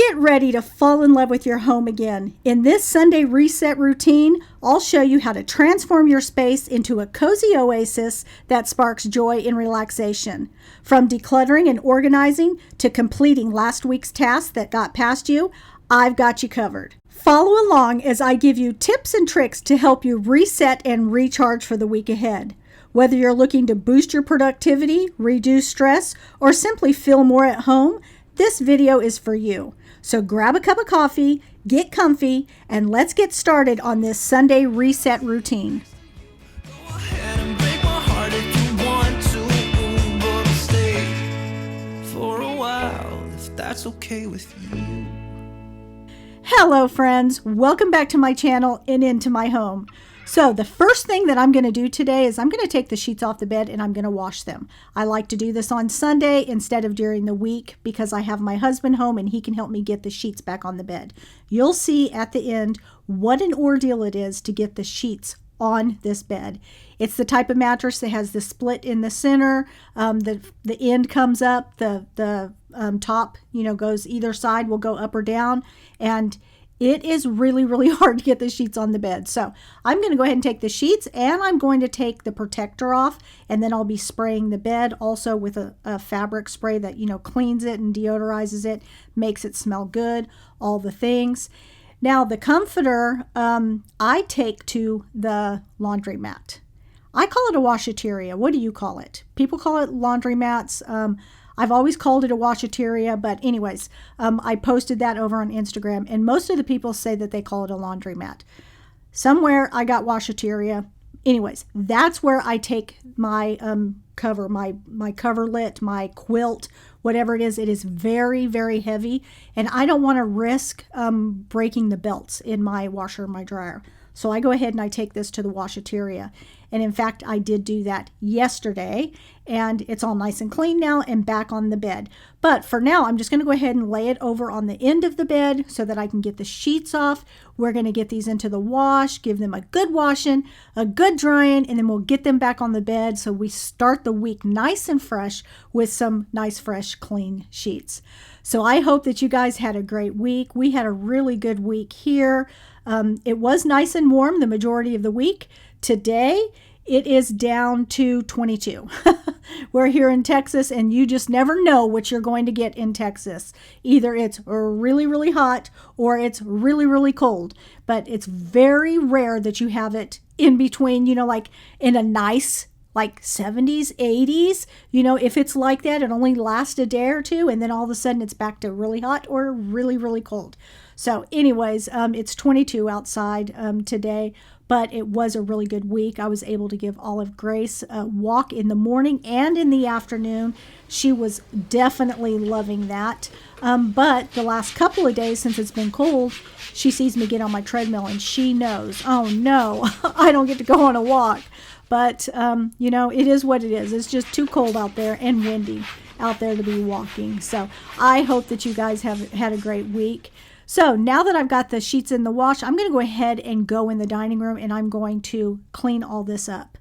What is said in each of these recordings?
Get ready to fall in love with your home again. In this Sunday reset routine, I'll show you how to transform your space into a cozy oasis that sparks joy and relaxation. From decluttering and organizing to completing last week's tasks that got past you, I've got you covered. Follow along as I give you tips and tricks to help you reset and recharge for the week ahead. Whether you're looking to boost your productivity, reduce stress, or simply feel more at home, this video is for you. So grab a cup of coffee, get comfy, and let's get started on this Sunday reset routine. Go ahead and break my heart if you want to, but stay for a while if that's okay with you. Hello friends, welcome back to my channel and into my home. So the first thing that I'm going to do today is I'm going to take the sheets off the bed and I'm going to wash them. I like to do this on Sunday instead of during the week because I have my husband home and he can help me get the sheets back on the bed. You'll see at the end what an ordeal it is to get the sheets on this bed. It's the type of mattress that has the split in the center. The end comes up, the top, goes either side, will go up or down, and it is really, really hard to get the sheets on the bed. So I'm going to go ahead and take the sheets and I'm going to take the protector off, and then I'll be spraying the bed also with a fabric spray that, cleans it and deodorizes it, makes it smell good, all the things. Now the comforter, I take to the laundromat. I call it a washateria. What do you call it? People call it laundromats. I've always called it a washateria, but anyways, I posted that over on Instagram, and most of the people say that they call it a laundromat. Somewhere I got washateria. Anyways, that's where I take my cover, my coverlet, my quilt, whatever it is. It is very, very heavy, and I don't want to risk breaking the belts in my washer or my dryer. So I go ahead and I take this to the washateria. And in fact, I did do that yesterday, and it's all nice and clean now and back on the bed. But for now, I'm just going to go ahead and lay it over on the end of the bed so that I can get the sheets off. We're going to get these into the wash, give them a good washing, a good drying, and then we'll get them back on the bed so we start the week nice and fresh with some nice, fresh, clean sheets. So I hope that you guys had a great week. We had a really good week here. It was nice and warm the majority of the week. Today, it is down to 22. We're here in Texas, and you just never know what you're going to get in Texas. Either it's really, really hot or it's really, really cold. But it's very rare that you have it in between, like in a nice, like 70s, 80s. If it's like that, it only lasts a day or two, and then all of a sudden it's back to really hot or really, really cold. So anyways, it's 22 outside today, but it was a really good week. I was able to give Olive Grace a walk in the morning and in the afternoon. She was definitely loving that. But the last couple of days, since it's been cold, she sees me get on my treadmill and she knows, oh no, I don't get to go on a walk. But, it is what it is. It's just too cold out there and windy out there to be walking. So I hope that you guys have had a great week. So now that I've got the sheets in the wash, I'm going to go ahead and go in the dining room and I'm going to clean all this up.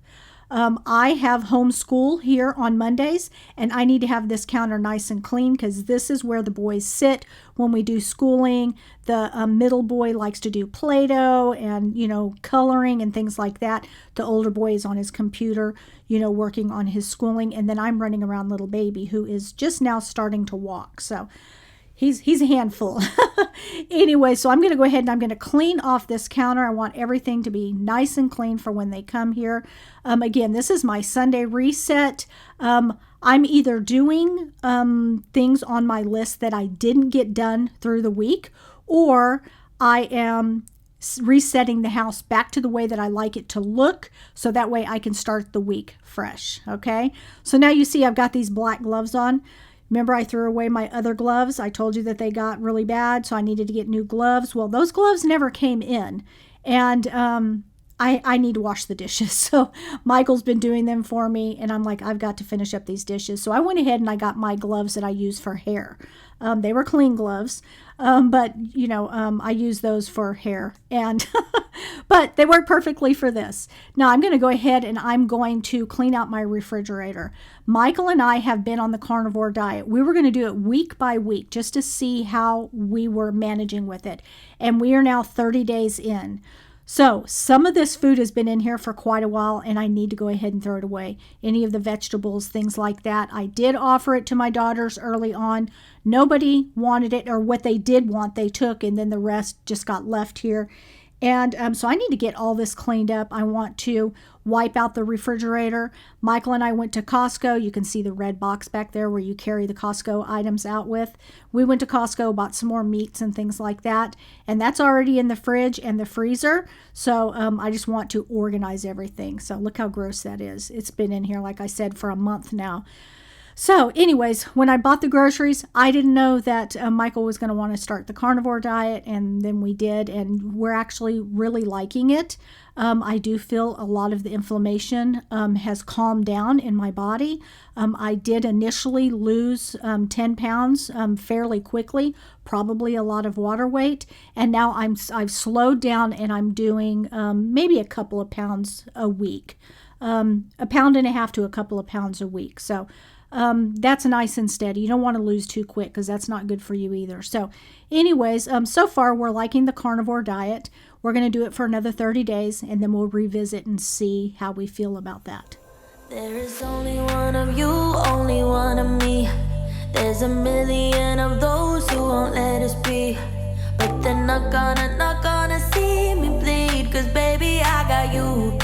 I have homeschool here on Mondays, and I need to have this counter nice and clean because this is where the boys sit when we do schooling. The middle boy likes to do Play-Doh and, coloring and things like that. The older boy is on his computer, working on his schooling. And then I'm running around little baby who is just now starting to walk. So He's a handful. Anyway, so I'm going to go ahead and I'm going to clean off this counter. I want everything to be nice and clean for when they come here. Again, this is my Sunday reset. I'm either doing things on my list that I didn't get done through the week, or I am resetting the house back to the way that I like it to look, so that way I can start the week fresh. Okay, so now you see I've got these black gloves on. Remember, I threw away my other gloves. I told you that they got really bad, so I needed to get new gloves. Well, those gloves never came in, and I need to wash the dishes. So Michael's been doing them for me, and I'm like, I've got to finish up these dishes. So I went ahead and I got my gloves that I use for hair. They were clean gloves, but I use those for hair. And But they work perfectly for this. Now I'm going to go ahead and I'm going to clean out my refrigerator. Michael and I have been on the carnivore diet. We were going to do it week by week just to see how we were managing with it. And we are now 30 days in. So some of this food has been in here for quite a while and I need to go ahead and throw it away. Any of the vegetables, things like that. I did offer it to my daughters early on. Nobody wanted it, or what they did want they took, and then the rest just got left here. And so I need to get all this cleaned up. I want to wipe out the refrigerator. Michael and I went to Costco. You can see the red box back there where you carry the Costco items out with. We went to Costco, bought some more meats and things like that. And that's already in the fridge and the freezer. So I just want to organize everything. So look how gross that is. It's been in here, like I said, for a month now. So anyways, when I bought the groceries, I didn't know that Michael was going to want to start the carnivore diet, and then we did, and we're actually really liking it. I do feel a lot of the inflammation has calmed down in my body. I did initially lose 10 pounds fairly quickly, probably a lot of water weight, and now I've slowed down and I'm doing maybe a couple of pounds a week, 1.5 pounds to a couple of pounds a week. So that's nice and steady. You don't want to lose too quick because that's not good for you either. So anyways, so far we're liking the carnivore diet. We're going to do it for another 30 days and then we'll revisit and see how we feel about that. There is only one of you, only one of me. There's a million of those who won't let us be. But they're not gonna see me bleed. Cause baby, I got you.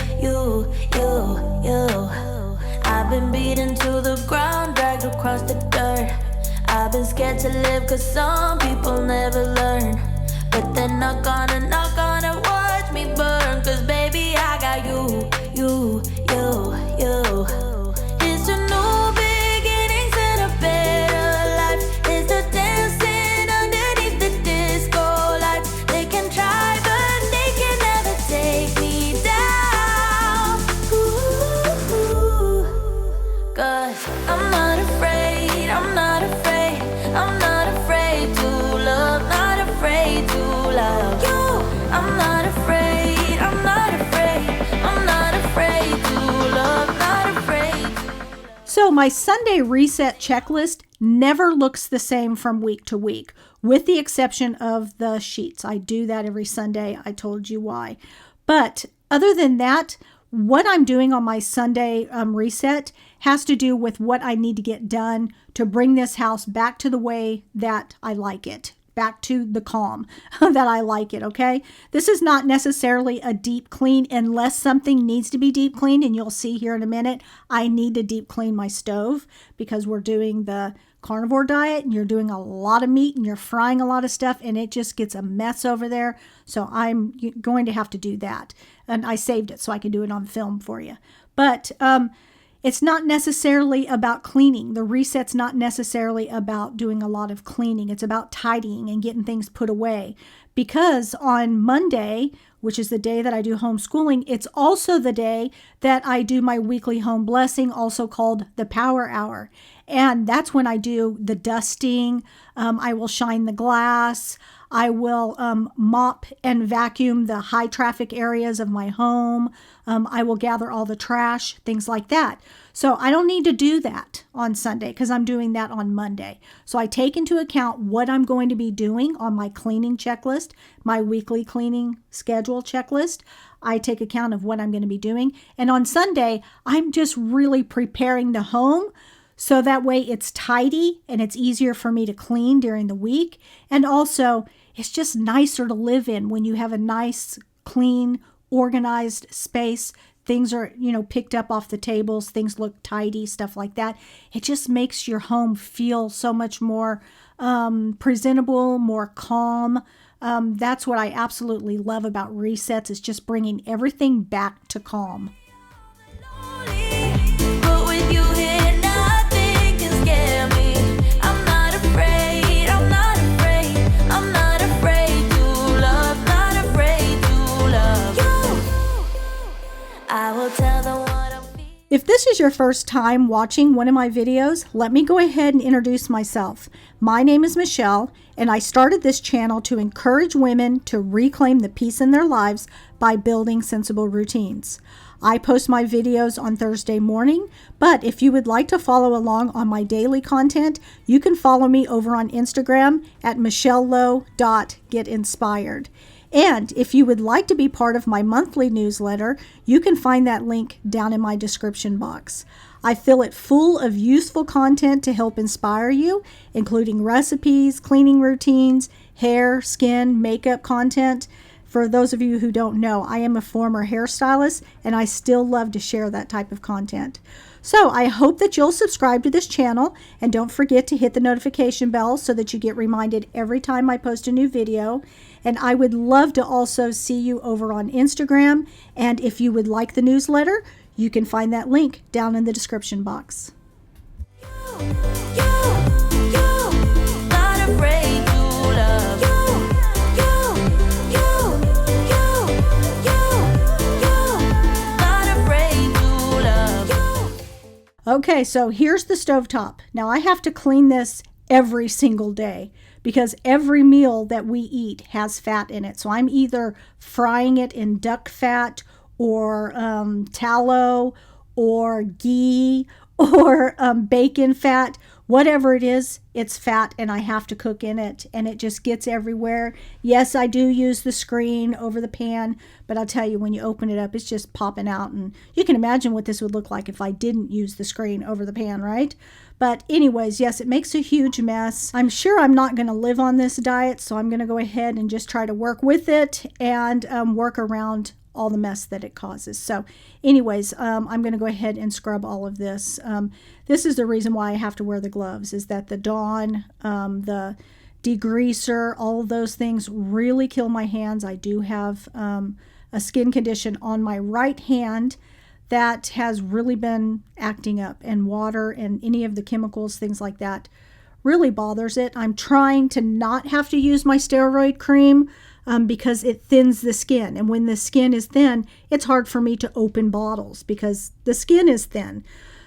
I've been beaten to the ground, dragged across the dirt. I've been scared to live cause some people never learn. But they're not gonna watch me burn. Cause baby, I got you. It's a new beginnings and a better life. It's the dancing underneath the disco lights. They can try but they can never take me down. Cause I'm not afraid, I'm not afraid, I'm not afraid to love, not afraid to love you. I'm not afraid, I'm not afraid, I'm not afraid to love, not afraid. So my Sunday reset checklist never looks the same from week to week, with the exception of the sheets. I do that every Sunday. I told you why. But other than that, what I'm doing on my Sunday reset has to do with what I need to get done to bring this house back to the way that I like it, back to the calm that I like it, okay? This is not necessarily a deep clean unless something needs to be deep cleaned, and you'll see here in a minute, I need to deep clean my stove because we're doing the carnivore diet and you're doing a lot of meat and you're frying a lot of stuff and it just gets a mess over there. So I'm going to have to do that. And I saved it so I can do it on film for you. But it's not necessarily about cleaning. The reset's not necessarily about doing a lot of cleaning. It's about tidying and getting things put away. Because on Monday, which is the day that I do homeschooling, it's also the day that I do my weekly home blessing, also called the Power Hour. And that's when I do the dusting. I will shine the glass. I will mop and vacuum the high traffic areas of my home. I will gather all the trash, things like that. So I don't need to do that on Sunday because I'm doing that on Monday. So I take into account what I'm going to be doing on my cleaning checklist, my weekly cleaning schedule checklist. I take account of what I'm going to be doing. And on Sunday, I'm just really preparing the home so that way it's tidy and it's easier for me to clean during the week. And also, it's just nicer to live in when you have a nice, clean, organized space. Things are, picked up off the tables. Things look tidy, stuff like that. It just makes your home feel so much more presentable, more calm. That's what I absolutely love about resets. It's just bringing everything back to calm. But with you here, nothing can scare me. I'm not afraid, I'm not afraid, I'm not afraid to love, not afraid to love you. I will tell them what I'm feeling. If this is your first time watching one of my videos, let me go ahead and introduce myself. My name is Michelle, and I started this channel to encourage women to reclaim the peace in their lives by building sensible routines. I post my videos on Thursday morning, but if you would like to follow along on my daily content, you can follow me over on Instagram at michellelowe.getinspired. And if you would like to be part of my monthly newsletter, you can find that link down in my description box. I fill it full of useful content to help inspire you, including recipes, cleaning routines, hair, skin, makeup content. For those of you who don't know, I am a former hairstylist and I still love to share that type of content. So I hope that you'll subscribe to this channel, and don't forget to hit the notification bell so that you get reminded every time I post a new video. And I would love to also see you over on Instagram. And if you would like the newsletter, you can find that link down in the description box. Okay, so here's the stovetop. Now I have to clean this every single day because every meal that we eat has fat in it. So I'm either frying it in duck fat or tallow or ghee or bacon fat. Whatever it is, it's fat and I have to cook in it, and it just gets everywhere. Yes, I do use the screen over the pan, but I'll tell you, when you open it up, it's just popping out, and you can imagine what this would look like if I didn't use the screen over the pan, right? But anyways, yes, it makes a huge mess. I'm sure I'm not going to live on this diet, so I'm going to go ahead and just try to work with it and work around all the mess that it causes. So anyways, I'm going to go ahead and scrub all of this. This is the reason why I have to wear the gloves, is that the Dawn, the degreaser, all of those things really kill my hands. I do have a skin condition on my right hand that has really been acting up, and water and any of the chemicals, things like that, really bothers it. I'm trying to not have to use my steroid cream because it thins the skin. And when the skin is thin, it's hard for me to open bottles because the skin is thin.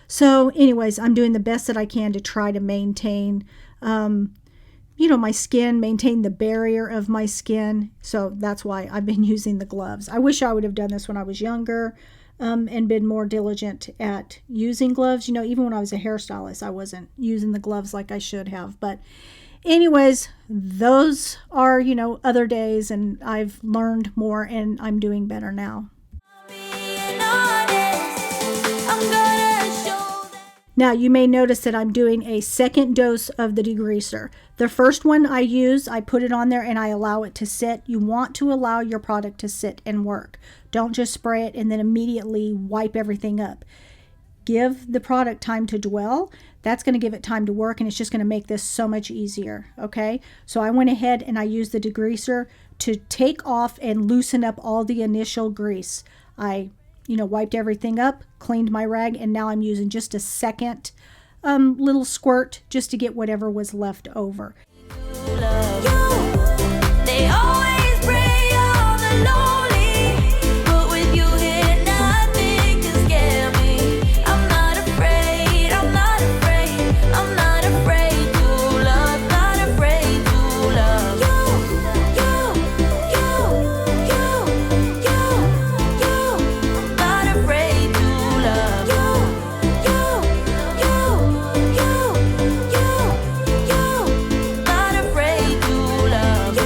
So anyways, I'm doing the best that I can to try to maintain, my skin, maintain the barrier of my skin. So that's why I've been using the gloves. I wish I would have done this when I was younger and been more diligent at using gloves. Even when I was a hairstylist, I wasn't using the gloves like I should have. But anyways, those are, other days, and I've learned more and I'm doing better now. Now, you may notice that I'm doing a second dose of the degreaser. The first one I use, I put it on there and I allow it to sit. You want to allow your product to sit and work. Don't just spray it and then immediately wipe everything up. Give the product time to dwell. That's going to give it time to work, and it's just going to make this so much easier, okay? So I went ahead and I used the degreaser to take off and loosen up all the initial grease. I wiped everything up, cleaned my rag, and now I'm using just a second little squirt just to get whatever was left over. They always pray on the lonely, but with you here, nothing can scare me. I'm not afraid, I'm not afraid, I'm not afraid to love, not afraid to love. Not afraid to love. Not afraid to love.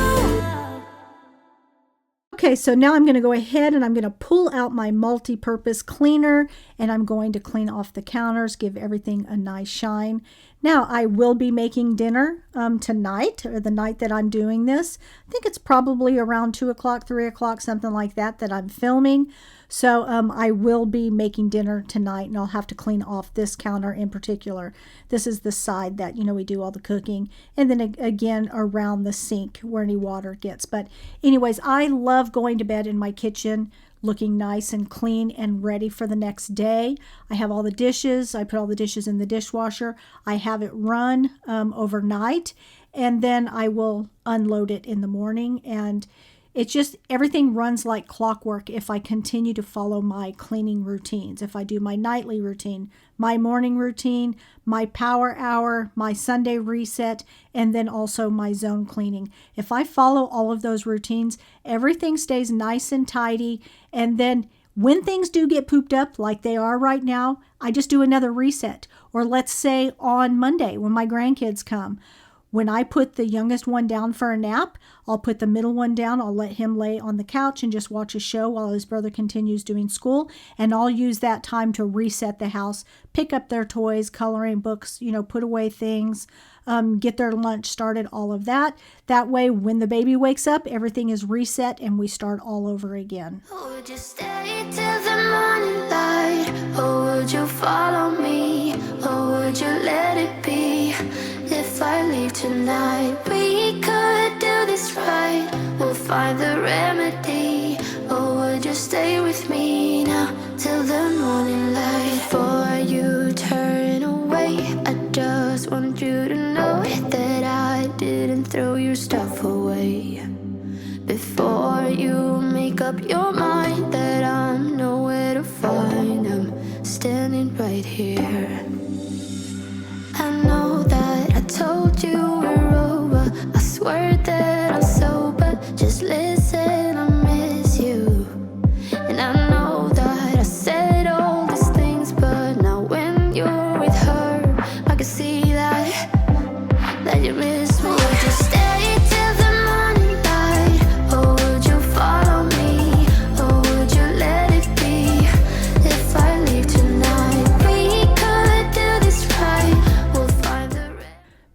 Okay, so now I'm going to go ahead and I'm going to pull out my multi-purpose cleaner, and I'm going to clean off the counters, give everything a nice shine. Now, I will be making dinner tonight, or the night that I'm doing this. I think it's probably around 2 o'clock, 3 o'clock, something like that I'm filming. So I will be making dinner tonight, and I'll have to clean off this counter in particular. This is the side that, we do all the cooking. And then again, around the sink where any water gets. But anyways, I love going to bed in my kitchen, looking nice and clean and ready for the next day. I have all the dishes. I put all the dishes in the dishwasher. I have it run overnight, and then I will unload it in the morning. And It's just everything runs like clockwork if I continue to follow my cleaning routines. If I do my nightly routine, my morning routine, my power hour, my Sunday reset, and then also my zone cleaning. If I follow all of those routines, everything stays nice and tidy. And then when things do get pooped up like they are right now, I just do another reset. Or let's say on Monday when my grandkids come, when I put the youngest one down for a nap, I'll put the middle one down. I'll let him lay on the couch and just watch a show while his brother continues doing school. And I'll use that time to reset the house, pick up their toys, coloring books, put away things, get their lunch started, all of that. That way, when the baby wakes up, everything is reset and we start all over again. Oh, would you stay till the morning light? Or would you follow me? Or would you let it be? If I leave tonight, we could do this right. We'll find the remedy. Or would you stay with me now till the morning light? Before you turn away, I just want you to know that I didn't throw your stuff away. Before you make up your mind that I'm nowhere to find, I'm standing right here. I know that I told you we're over. I swear that I'm sober. Just listen, I miss you. And I know that I said all these things, but now when you're with her, I can see that you miss me. Would you stay till the morning light? Or would you follow me? Or would you let it be? If I leave tonight, we could do this right. We'll find the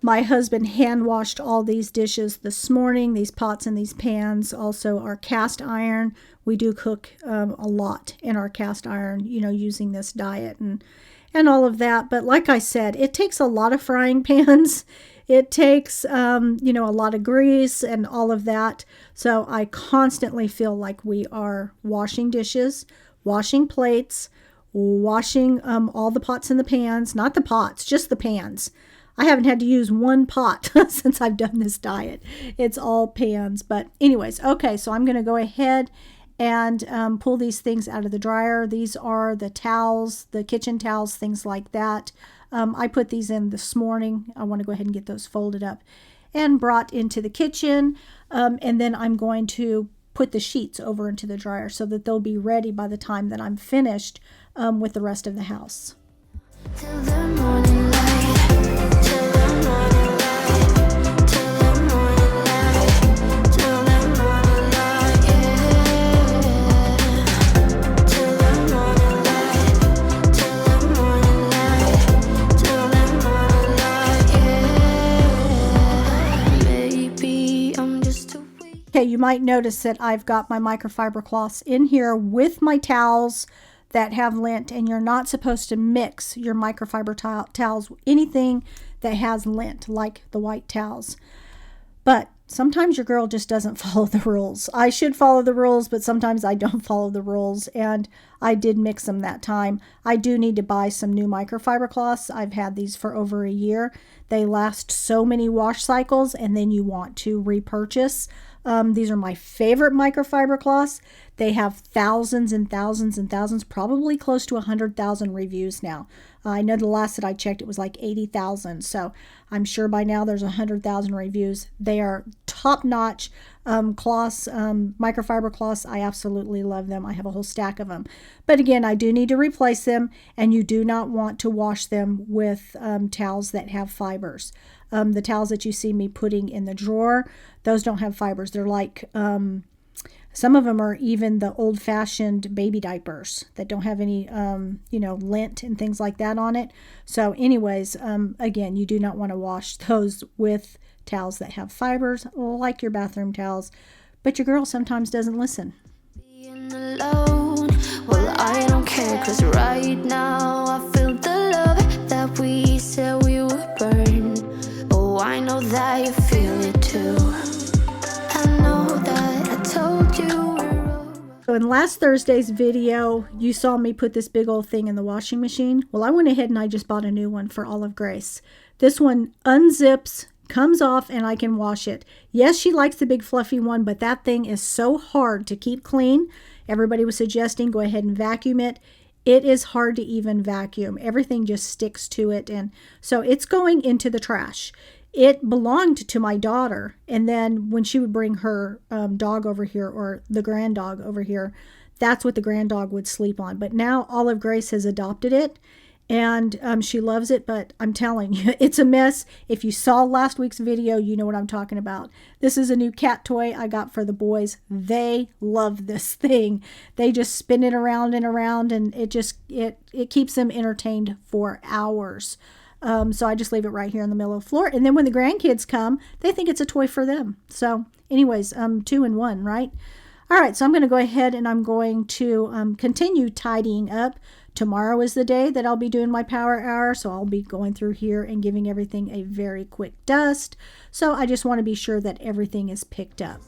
My husband hand washed all these dishes this morning, these pots and these pans, also our cast iron. We do cook a lot in our cast iron, using this diet and all of that. But like I said, it takes a lot of frying pans. It takes, a lot of grease and all of that. So I constantly feel like we are washing dishes, washing plates, washing all the pots and the pans, not the pots, just the pans. I haven't had to use one pot since I've done this diet. It's all pans. But anyways, okay, so I'm going to go ahead and pull these things out of the dryer. These are the towels, the kitchen towels, things like that. I put these in this morning. I want to go ahead and get those folded up and brought into the kitchen. And then I'm going to put the sheets over into the dryer so that they'll be ready by the time that I'm finished with the rest of the house. till the morning light, till the morning light, till the morning light, till the morning light, yeah. Till the morning light, till the morning light, till the morning light, yeah. Maybe I'm just a weak. Okay, you might notice that I've got my microfiber cloths in here with my towels that have lint, and you're not supposed to mix your microfiber towels with anything that has lint, like the white towels. But sometimes your girl just doesn't follow the rules. I should follow the rules, but sometimes I don't follow the rules, and I did mix them that time. I do need to buy some new microfiber cloths. I've had these for over a year. They last so many wash cycles, and then you want to repurchase. These are my favorite microfiber cloths. They have thousands and thousands and thousands, probably close to 100,000 reviews now. I know the last that I checked, it was like 80,000. So I'm sure by now there's 100,000 reviews. They are top-notch cloths, microfiber cloths. I absolutely love them. I have a whole stack of them. But again, I do need to replace them, and you do not want to wash them with towels that have fibers. The towels that you see me putting in the drawer, those don't have fibers. They're like, some of them are even the old-fashioned baby diapers that don't have any, lint and things like that on it. So anyways, again, you do not want to wash those with towels that have fibers, like your bathroom towels. But your girl sometimes doesn't listen. Being alone, well, I don't care, 'cause right now I feel the love that we said we would burn. Oh, I know that you feel it too. I know that I told you we're over. So in last Thursday's video, you saw me put this big old thing in the washing machine. Well, I went ahead and I just bought a new one for Olive Grace. This one unzips comes off and I can wash it. Yes, she likes the big fluffy one, but that thing is so hard to keep clean. Everybody was suggesting go ahead and vacuum it. It is hard to even vacuum. Everything just sticks to it, and so it's going into the trash. It belonged to my daughter, and then when she would bring her dog over here, or the grand dog over here, that's what the grand dog would sleep on. But now Olive Grace has adopted it, and she loves it, but I'm telling you, it's a mess. If you saw last week's video, you know what I'm talking about. This is a new cat toy I got for the boys. They love this thing. They just spin it around and around, and it keeps them entertained for hours. So I just leave it right here in the middle of the floor. And then when the grandkids come, they think it's a toy for them. So anyways, 2 in 1, right? All right, so I'm going to go ahead and I'm going to continue tidying up. Tomorrow is the day that I'll be doing my power hour, so I'll be going through here and giving everything a very quick dust. So I just want to be sure that everything is picked up.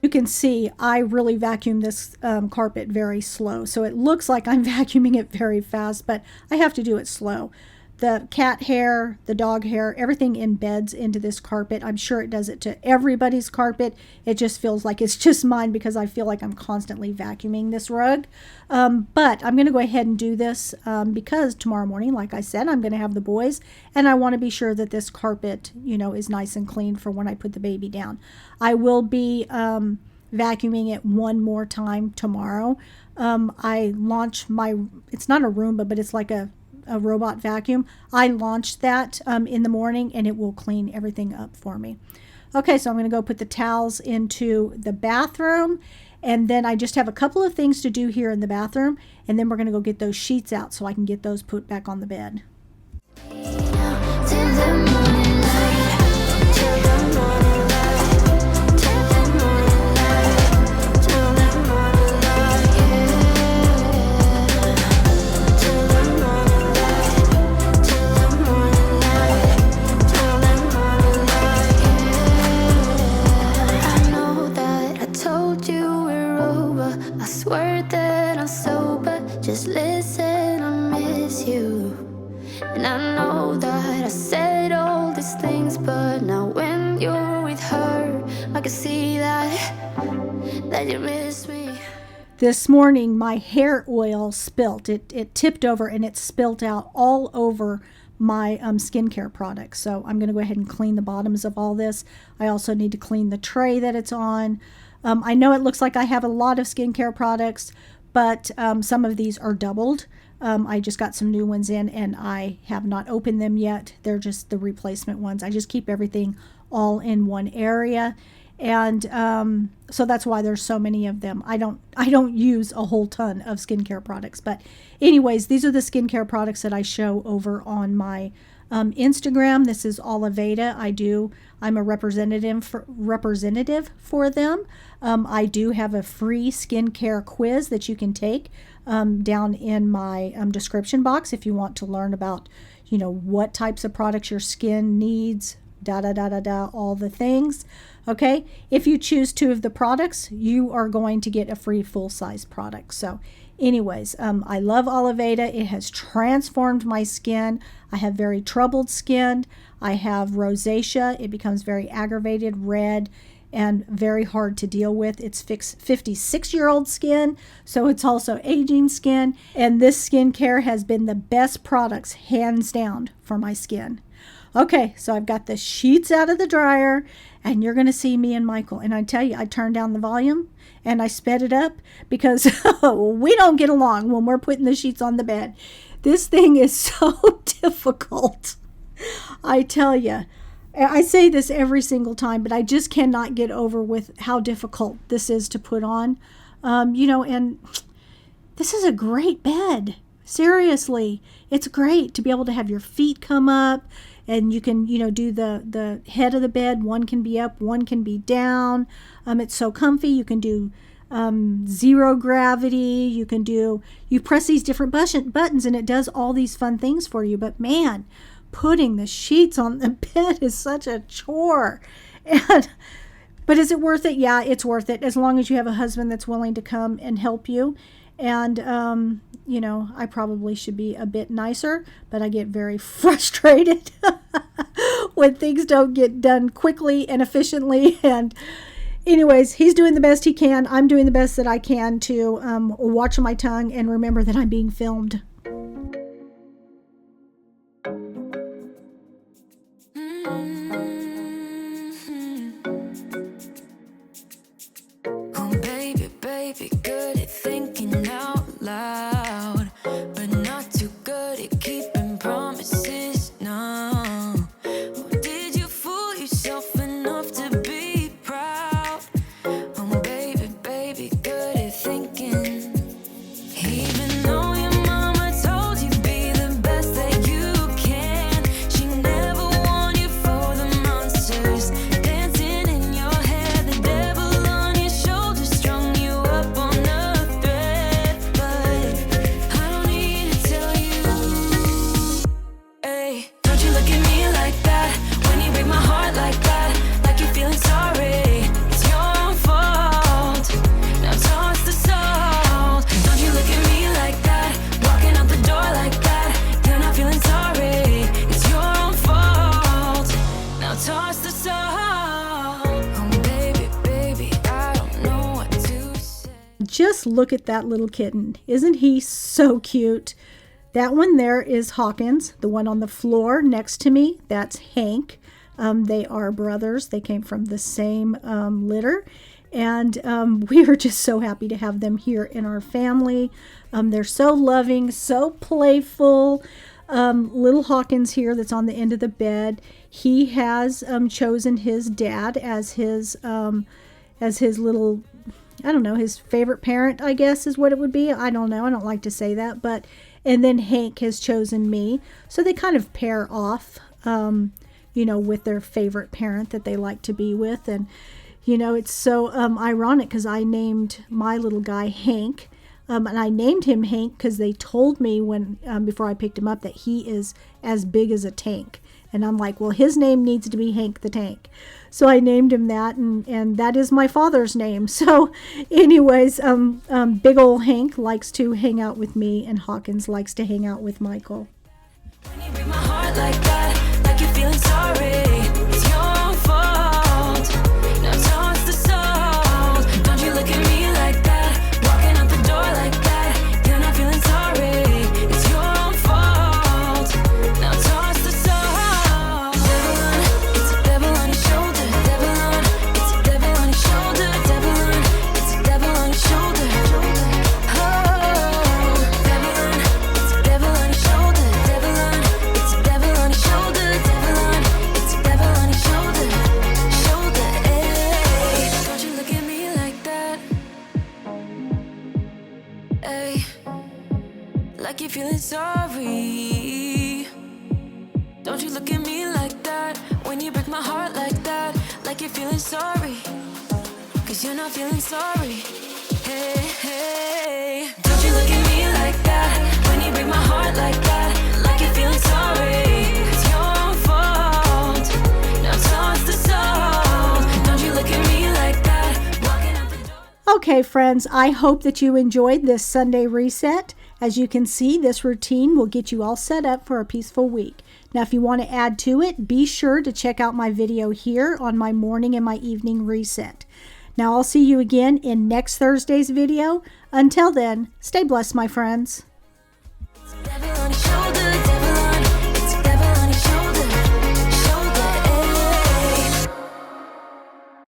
You can see I really vacuum this carpet very slow, so it looks like I'm vacuuming it very fast, but I have to do it slow. The cat hair, the dog hair, everything embeds into this carpet. I'm sure it does it to everybody's carpet. It just feels like it's just mine because I feel like I'm constantly vacuuming this rug. But I'm going to go ahead and do this because tomorrow morning, like I said, I'm going to have the boys, and I want to be sure that this carpet, is nice and clean for when I put the baby down. I will be vacuuming it one more time tomorrow. I launch it's not a Roomba, but it's like a robot vacuum. I launched that in the morning, and it will clean everything up for me. Okay, so I'm going to go put the towels into the bathroom, and then I just have a couple of things to do here in the bathroom, and then we're going to go get those sheets out so I can get those put back on the bed. Just listen, I miss you. And I know that I said all these things, but now when you're with her, I can see that you miss me. This morning, my hair oil spilt. It tipped over and it spilt out all over my skincare products. So I'm going to go ahead and clean the bottoms of all this. I also need to clean the tray that it's on. I know it looks like I have a lot of skincare products, but some of these are doubled. I just got some new ones in, and I have not opened them yet. They're just the replacement ones. I just keep everything all in one area, and so that's why there's so many of them. I don't use a whole ton of skincare products, but anyways, these are the skincare products that I show over on my Instagram. This is Oliveda. I'm a representative for them. I do have a free skincare quiz that you can take down in my description box if you want to learn about, what types of products your skin needs, all the things. Okay, if you choose 2 of the products, you are going to get a free full-size product. So anyways, I love Oliveda. It has transformed my skin. I have very troubled skin. I have rosacea. It becomes very aggravated, red, and very hard to deal with. It's 56-year-old skin, so it's also aging skin. And this skincare has been the best products, hands down, for my skin. Okay, so I've got the sheets out of the dryer, and you're going to see me and Michael. And I tell you, I turned down the volume and I sped it up because we don't get along when we're putting the sheets on the bed. This thing is so difficult. I tell you, I say this every single time, but I just cannot get over with how difficult this is to put on. And this is a great bed. Seriously, it's great to be able to have your feet come up, and you can, do the head of the bed. One can be up, one can be down. It's so comfy. You can do zero gravity. You press these different buttons and it does all these fun things for you. But man, putting the sheets on the bed is such a chore. But is it worth it? Yeah, it's worth it, as long as you have a husband that's willing to come and help you. And, I probably should be a bit nicer, but I get very frustrated when things don't get done quickly and efficiently. And anyways, he's doing the best he can. I'm doing the best that I can to watch my tongue and remember that I'm being filmed. Oh, baby, good at thinking out loud, but not too good at keeping promises. No. Oh, did you fool yourself enough to be proud? Oh, baby, good at thinking. Even though your mama told you be the best that you can, she never warned you for the monsters dancing in your head, the devil on your shoulder strung you up on a thread. But I don't need to tell you, hey, don't you look at me like that when you break my heart like that, like you're feeling sorry. It's your own fault. Now toss the salt. Don't you look at me like that, walking out the door like that. You're not feeling sorry. It's your own fault. Now toss the salt. Oh, baby, I don't know what to say. Just look at that little kitten. Isn't he so cute? That one there is Hawkins. The one on the floor next to me, that's Hank. They are brothers. They came from the same litter. And we are just so happy to have them here in our family. They're so loving, so playful. Little Hawkins here that's on the end of the bed, he has chosen his dad as his little, I don't know, his favorite parent, I guess is what it would be. I don't know. I don't like to say that. And then Hank has chosen me. So they kind of pair off, with their favorite parent that they like to be with. And, it's so ironic because I named my little guy Hank. And I named him Hank because they told me before I picked him up that he is as big as a tank. And I'm like, well, his name needs to be Hank the Tank. So I named him that, and that is my father's name. So anyways, big ol' Hank likes to hang out with me, and Hawkins likes to hang out with Michael. When you break my heart like that, like you're feeling sorry, it's your own fault. Now toss the salt. Don't you look at me like that, walking out the door like that. You're not feeling sorry, it's your own fault. Now toss the salt. It's a devil on your shoulder, devil on. It's a devil on your shoulder, devil on. It's a devil on your shoulder. Oh, devil on. It's a devil on your shoulder, devil on. It's a devil on your shoulder, devil on. It's a devil on your shoulder, shoulder. Hey, don't you look at me like that. Hey, like you're feeling sorry. Don't you look at me like that when you break my heart like that, like you're feeling sorry. 'Cause you're not feeling sorry. Hey, don't you look at me like that when you break my heart like that, like you're feeling sorry. It's your own fault. Now toss the salt. Don't you look at me like that, walking out the door. Okay, friends, I hope that you enjoyed this Sunday reset. As you can see, this routine will get you all set up for a peaceful week. Now, if you want to add to it, be sure to check out my video here on my morning and my evening reset. Now, I'll see you again in next Thursday's video. Until then, stay blessed, my friends.